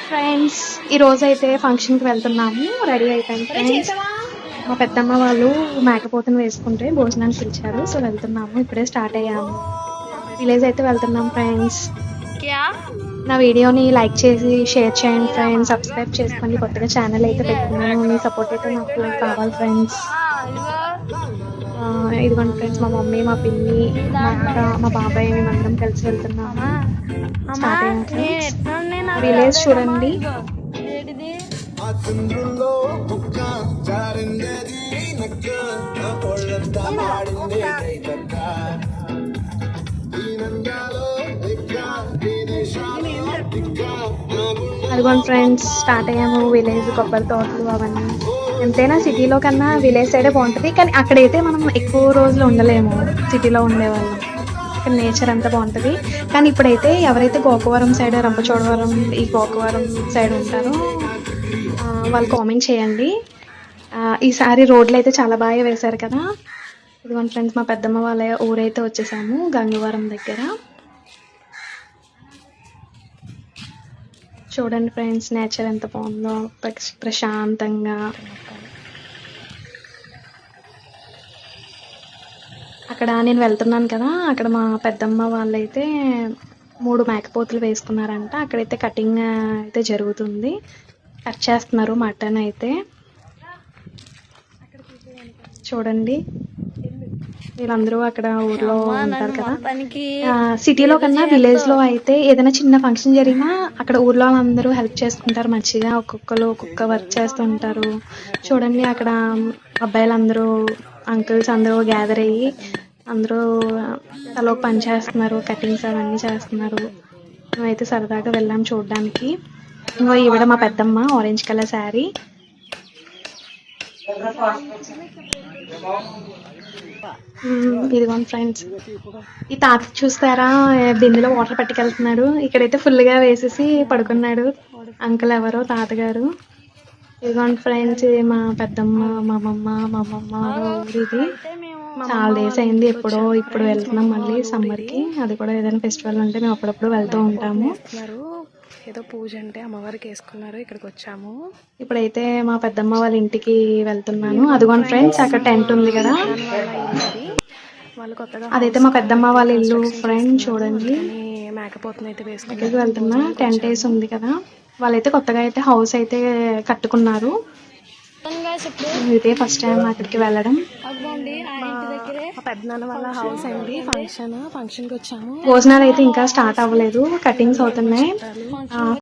Friends, ఈ రోజు అయితే ఫంక్షన్ కి వెళ్తున్నాము. రెడీ అయిపోయాం ఫ్రెండ్స్. మా పెద్దమ్మ వాళ్ళు మేకపోతును వేసుకుంటే భోజనానికి పిలిచారు. సో వెళ్తున్నాము, ఇప్పుడే స్టార్ట్ అయ్యాము. విలేజ్ అయితే వెళ్తున్నాం ఫ్రెండ్స్. నా వీడియోని లైక్ చేసి షేర్ చేయండి ఫ్రెండ్స్. సబ్స్క్రైబ్ చేసుకోండి. కొత్తగా ఛానల్ అయితే పెట్టుకున్నాను. మీ సపోర్ట్ అయితే నాకు కావాలి ఫ్రెండ్స్. ఇదిగోండి ఫ్రెండ్స్, మా మమ్మీ, మా పిన్ని, మా అక్క, మా బాబాయ్, మేమందరం కలిసి వెళ్తున్నాము. స్టార్ట్ అయ్యాం ఫ్రెండ్స్. విలేజ్ చూడండి. అదిగోండి ఫ్రెండ్స్, స్టార్ట్ అయ్యాము. విలేజ్, కొబ్బరి తోటలు అవన్నీ. ఎంతైనా సిటీలో కన్నా విలేజ్ సైడే బాగుంటుంది. కానీ అక్కడైతే మనం ఎక్కువ రోజులు ఉండలేము సిటీలో ఉండేవాళ్ళం. ఇక్కడ నేచర్ అంతా బాగుంటుంది. కానీ ఇప్పుడైతే ఎవరైతే గోకవరం సైడ్, రంపచోడవరం, ఈ గోకవరం సైడ్ ఉంటారో వాళ్ళు కామెంట్ చేయండి. ఈసారి రోడ్లు అయితే చాలా బాగా వేశారు కదా. ఇదిగోండి ఫ్రెండ్స్, మా పెద్దమ్మ వాళ్ళ ఊరైతే వచ్చేసాము, గంగవరం దగ్గర. చూడండి ఫ్రెండ్స్, నేచర్ ఎంత బాగుందో, ప్రశాంతంగా. అక్కడ నేను వెళ్తున్నాను కదా, అక్కడ మా పెద్దమ్మ వాళ్ళైతే 3 మేకపోతులు వేసుకున్నారంట. అక్కడైతే కటింగ్ అయితే జరుగుతుంది. కట్ చేస్తున్నారు మటన్ అయితే. చూడండి, వీళ్ళందరూ అక్కడ ఊర్లో ఉంటారు కదా. సిటీలో కన్నా విలేజ్ లో అయితే ఏదైనా చిన్న ఫంక్షన్ జరిగినా అక్కడ ఊర్లో అందరూ హెల్ప్ చేసుకుంటారు మంచిగా. ఒక్కొక్క వర్క్ చేస్తూ ఉంటారు. చూడండి, అక్కడ అబ్బాయిలందరూ, అంకుల్స్ అందరూ గ్యాదర్ అయ్యి అందరూ తలో పని చేస్తున్నారు. కటింగ్స్ అవన్నీ చేస్తున్నారు. మేమైతే సరదాగా వెళ్ళాం చూడడానికి. ఇంకో ఈవిడ మా పెద్దమ్మ, ఆరెంజ్ కలర్ శారీ. ఇదిగోండి ఫ్రెండ్స్, ఈ తాత చూస్తారా బిందెలో వాటర్ పట్టుకెళ్తున్నాడు. ఇక్కడైతే ఫుల్ గా వేసేసి పడుకున్నాడు అంకుల్, ఎవరో తాతగారు. ఇదిగోండి ఫ్రెండ్స్, మా పెద్దమ్మ, మా అమ్మమ్మ ఊరిది. చాలా డేస్ అయింది. ఇప్పుడు వెళ్తున్నాం మళ్ళీ సమ్మర్ కి. అది కూడా ఏదైనా ఫెస్టివల్ ఉంటే మేము అప్పుడప్పుడు వెళ్తూ ఉంటాము. ఏదో పూజ అంటే అమ్మవారికి వేసుకున్నారు. ఇక్కడికి వచ్చాము. ఇప్పుడైతే మా పెద్దమ్మ వాళ్ళ ఇంటికి వెళ్తున్నాను. అదిగోండి ఫ్రెండ్స్, అక్కడ టెంట్ ఉంది కదా, అదైతే మా పెద్దమ్మ వాళ్ళ ఇల్లు ఫ్రెండ్. చూడండి, మేకపోతుని అయితే వేసుకుని వెళ్తున్నా. టెంట్ వేసి ఉంది కదా. వాళ్ళైతే కొత్తగా అయితే హౌస్ అయితే కట్టుకున్నారు. ఇదే ఫస్ట్ టైం అక్కడికి వెళ్ళడం. పెద్దనాన్న వాళ్ళ హౌస్ అండి. ఫంక్షన్ కి వచ్చాము. భోజనాలు అయితే ఇంకా స్టార్ట్ అవ్వలేదు, కటింగ్స్ అవుతున్నాయి.